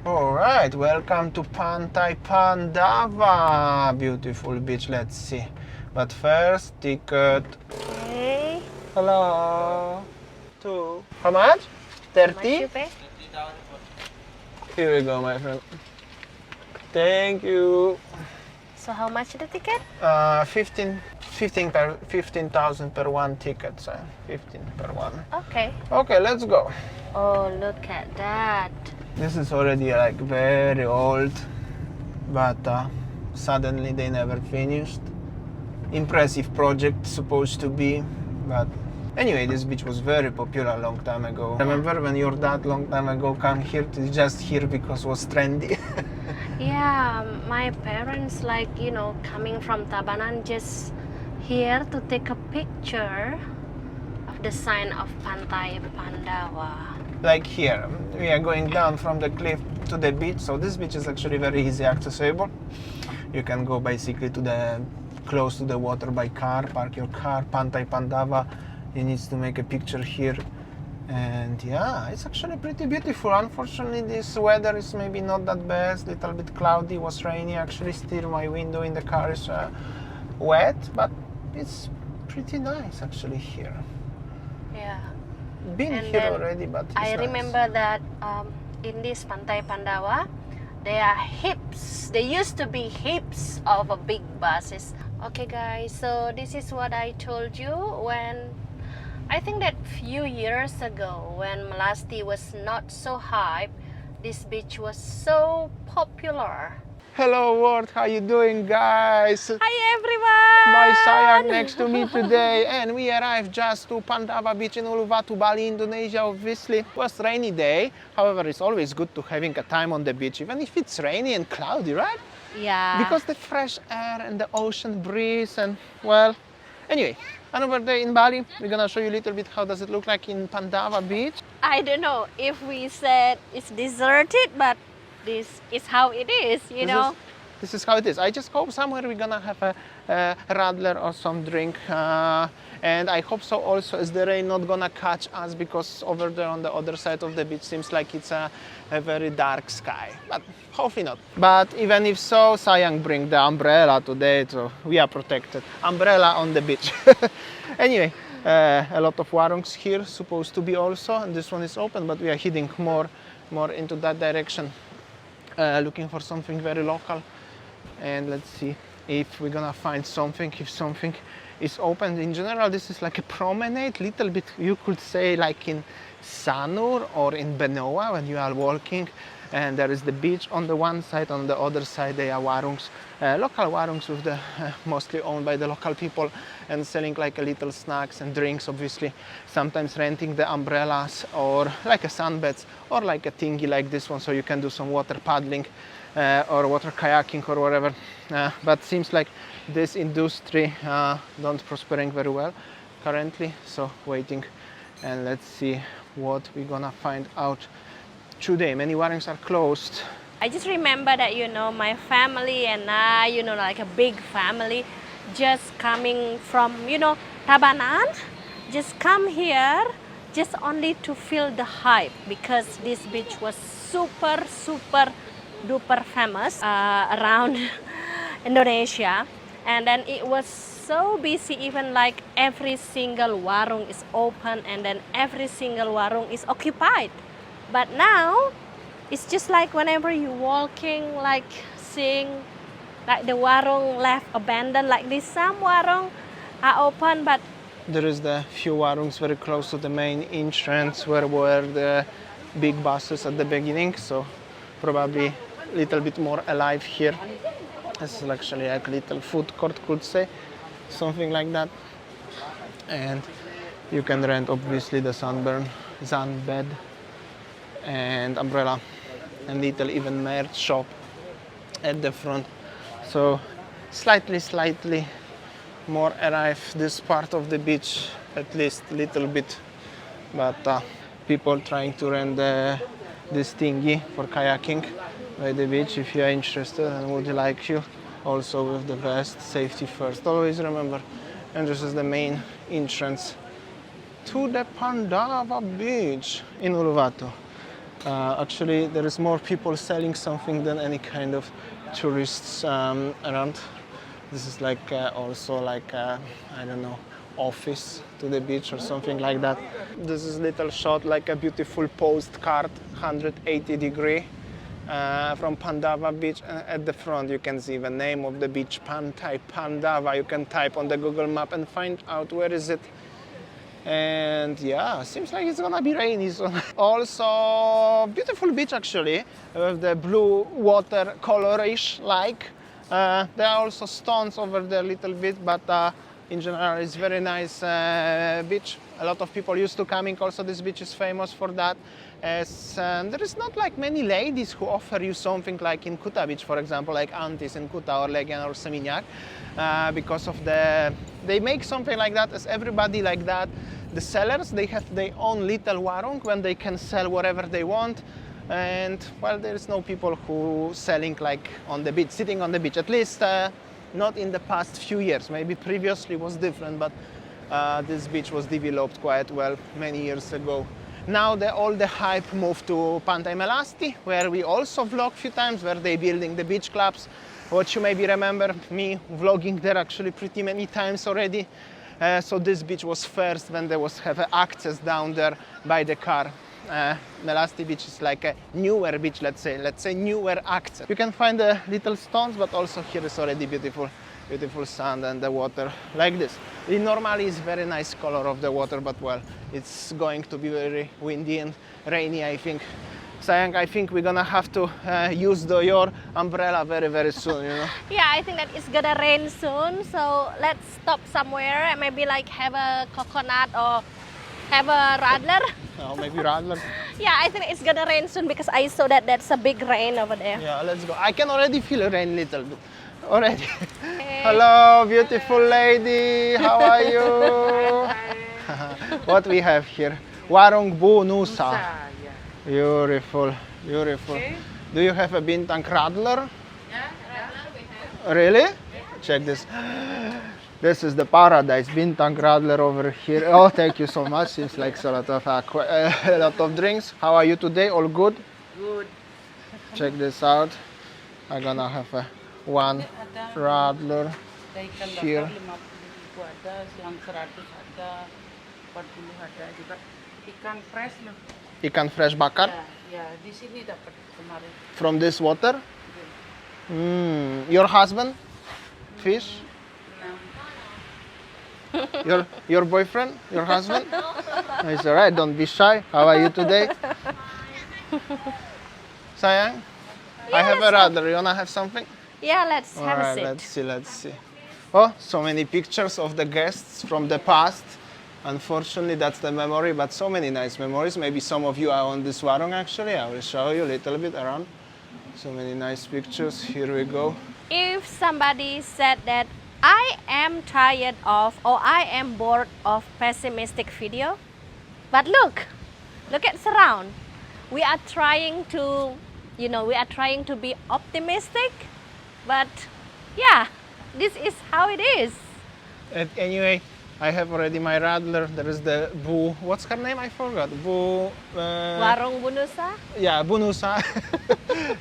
Alright, welcome to Pantai Pandawa. Beautiful beach, let's see. But first, ticket. Okay. Hello. Two. How much? How much 30? you pay? Here we go, my friend. Thank you. So how much the ticket? 15,000 per one ticket, so 15 per one. Okay. Okay, let's go. Oh, look at that. This is already like very old, but suddenly they never finished. Impressive project supposed to be, but anyway, this beach was very popular a long time ago. Remember when your dad long time ago come here to just here because it was trendy? Yeah, my parents coming from Tabanan just here to take a picture of the sign of Pantai Pandawa. Like here, we are going down from the cliff to the beach, so this beach is actually very easy accessible. You can go basically to the close to the water by car, park your car, Pantai Pandawa. You need to make a picture here, and yeah, it's actually pretty beautiful. Unfortunately, this weather is maybe not that best. Little bit cloudy, was rainy. Actually, still my window in the car is wet, but it's pretty nice actually here. Yeah. Been And here then already, but it's I nice. remember that in this Pantai Pandawa, there are heaps. There used to be heaps of big buses. Okay, guys. So this is what I told you when I think that few years ago when Melasti was not so hype, this beach was so popular. Hello world, how you doing, guys? Hi everyone! My Sayang next to me today, and we arrived just to Pandawa beach in Uluwatu, Bali, Indonesia. Obviously, it was rainy day. However, it's always good to having a time on the beach, even if it's rainy and cloudy, right? Yeah. Because the fresh air and the ocean breeze, and well, anyway, another day in Bali. We're gonna show you a little bit how does it look like in Pandawa beach. I don't know if we said it's deserted, but this is how it is, you know. This is how it is. I just hope somewhere we're gonna have a radler or some drink, and I hope so also is the rain not gonna catch us, because over there on the other side of the beach seems like it's a very dark sky, but hopefully not. But even if so, Sayang bring the umbrella today, so we are protected. Umbrella on the beach. Anyway, a lot of warungs here supposed to be also, and this one is open, but we are heading more into that direction. Looking for something very local, and let's see if we're gonna find something, if something is open. In general, this is like a promenade, little bit you could say like in Sanur or in Benoa when you are walking, and there is the beach on the one side, on the other side there are warungs, local warungs with the mostly owned by the local people and selling like a little snacks and drinks, obviously sometimes renting the umbrellas or like a sunbeds or like a thingy like this one, so you can do some water paddling or water kayaking or whatever, but seems like this industry don't prospering very well currently, so waiting and let's see what we're gonna find out today. Many warungs are closed. I just remember that, my family and I, like a big family, just coming from, Tabanan, just come here just only to feel the hype, because this beach was super duper famous around Indonesia, and then it was so busy, even like every single warung is open and then every single warung is occupied. But now it's just like whenever you're walking, like seeing like the warung left abandoned like this. Some warung are open, but there is the few warungs very close to the main entrance where were the big buses at the beginning, so probably a little bit more alive here. This is actually like a little food court, could say, something like that. And you can rent obviously the sunbed and umbrella and little even merch shop at the front. So slightly more arrive this part of the beach, at least a little bit, but people trying to rent this thingy for kayaking by the beach. If you are interested and would like you, also with the vest, safety first, always remember. And this is the main entrance to the Pandawa beach in Uluwatu. Actually, there is more people selling something than any kind of tourists around. This is like also like I don't know, office to the beach or something like that. This is little shot like a beautiful postcard, 180 degree from Pandawa beach. At the front you can see the name of the beach, Pandawa. You can type on the Google map and find out where is it. And yeah, seems like it's gonna be rainy soon. Also, beautiful beach actually, with the blue water colorish like. There are also stones over there a little bit, but in general it's very nice beach. A lot of people used to coming. Also, this beach is famous for that. As there is not like many ladies who offer you something like in Kuta beach, for example, like aunties in Kuta or Legian or Seminyak, because of they make something like that as everybody like that. The sellers, they have their own little warung when they can sell whatever they want. And well, there is no people who selling like on the beach, sitting on the beach, at least not in the past few years. Maybe previously was different, but this beach was developed quite well many years ago. Now all the hype moved to Pantai Melasti, where we also vlog a few times, where they building the beach clubs. What you maybe remember me vlogging there actually pretty many times already. So this beach was first when there was have access down there by the car. Melasti beach is like a newer beach, let's say newer access. You can find the little stones, but also here is already beautiful sand and the water like this. It normally is very nice color of the water, but well, it's going to be very windy and rainy, I think. Sayang, I think we're gonna have to use your umbrella very soon, you know. Yeah, I think that it's gonna rain soon, so let's stop somewhere and maybe like have a coconut or have a radler. Oh, maybe radler. Yeah, I think it's gonna rain soon because I saw that that's a big rain over there. Yeah, let's go. I can already feel rain a little bit already. Hey. Hello, beautiful lady. How are you? What we have here? Warung Bu Nusa. Beautiful. Okay. Do you have a bintang radler? Yeah, radler we have. Really? Yeah. Check this. This is the paradise, bintang radler over here. Oh, thank you so much. Seems like a lot of drinks. How are you today? All good? Good. Check this out. I'm gonna have one radler here. Yang 100 ada, 40 ada juga. Ikan fresh loh. Ikan fresh bakar? Ya, di sini dapat kemarin. From this water? Your husband? Fish? No. Your boyfriend? Your husband? It's alright, don't be shy. How are you today? Sayang? Yeah, I have a radler. You wanna have something? Yeah, let's have a sit. Let's see. Oh, so many pictures of the guests from the past. Unfortunately, that's the memory, but so many nice memories. Maybe some of you are on this warung actually. I will show you a little bit around. So many nice pictures. Here we go. If somebody said that I am tired of or I am bored of pessimistic video, but look at surround. We are trying to, we are trying to be optimistic, but yeah, this is how it is. And anyway, I have already my radler. There is the Bu. What's her name? I forgot. Warung Bu Nusa? Yeah, Bu Nusa.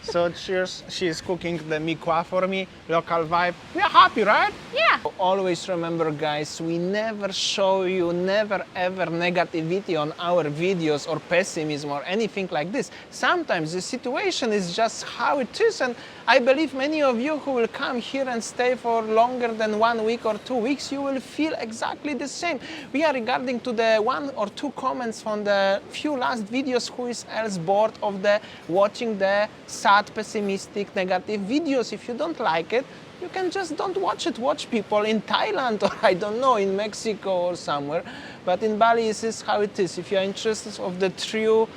So cheers. She is cooking the mikwa for me. Local vibe. We are happy, right? Yeah. Always remember, guys, we never show you, never ever negativity on our videos or pessimism or anything like this. Sometimes the situation is just how it is, and I believe many of you who will come here and stay for longer than 1 week or 2 weeks, you will feel exactly the same. We are regarding to the 1 or 2 comments from the few last videos, who is else bored of the watching the sad, pessimistic, negative videos. If you don't like it, you can just don't watch it. Watch people in Thailand or I don't know, in Mexico or somewhere. But in Bali, this is how it is. If you are interested of the true,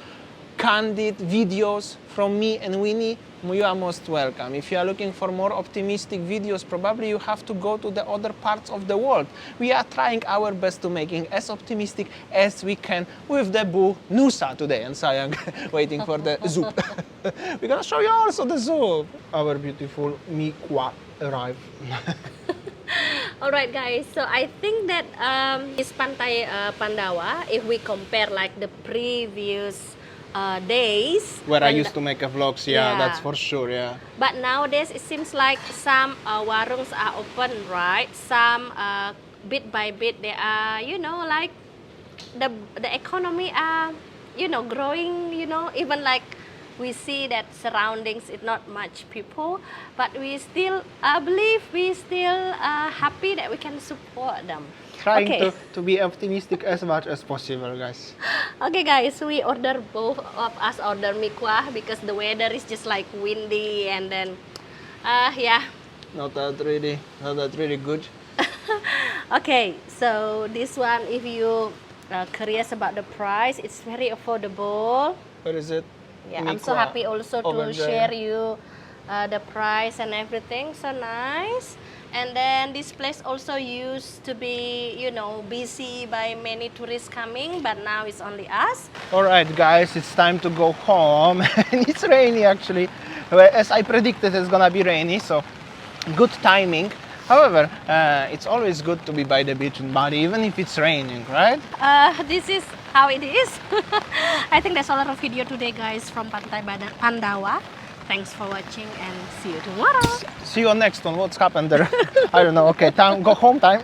candid videos from me and Winnie, you are most welcome. If you are looking for more optimistic videos, probably you have to go to the other parts of the world. We are trying our best to making as optimistic as we can with the Bu Nusa today. And Sayang waiting for the soup. We're gonna show you also the soup. Our beautiful mikwa arrived. Alright guys, so I think that this Pantai Pandawa, if we compare like the previous days Where I when used to make a vlogs, yeah, Yeah. that's for sure, yeah. But nowadays it seems like some warungs are open, right? Some bit by bit they are, you know, like the economy are, you know, growing. You know, even like we see that surroundings is not much people, but we still believe we still happy that we can support them. Trying Okay. to be optimistic as much as possible, guys. Okay guys, we order both of us order mie kuah because the weather is just like windy and then yeah. Not that really good. Okay, so this one if you curious about the price, it's very affordable. Where is it? Yeah, Mie I'm so kuah happy also over to there. share you the price and everything. So nice. And then this place also used to be, you know, busy by many tourists coming, but now it's only us. Alright guys, it's time to go home. And it's rainy actually. Well, as I predicted, it's gonna be rainy, so good timing. However, it's always good to be by the beach in Bali, even if it's raining, right? This is how it is. I think that's all of video today guys from Pandawa. Thanks for watching and see you tomorrow. See you on next one. What's happened there? I don't know. Okay, time, go home time.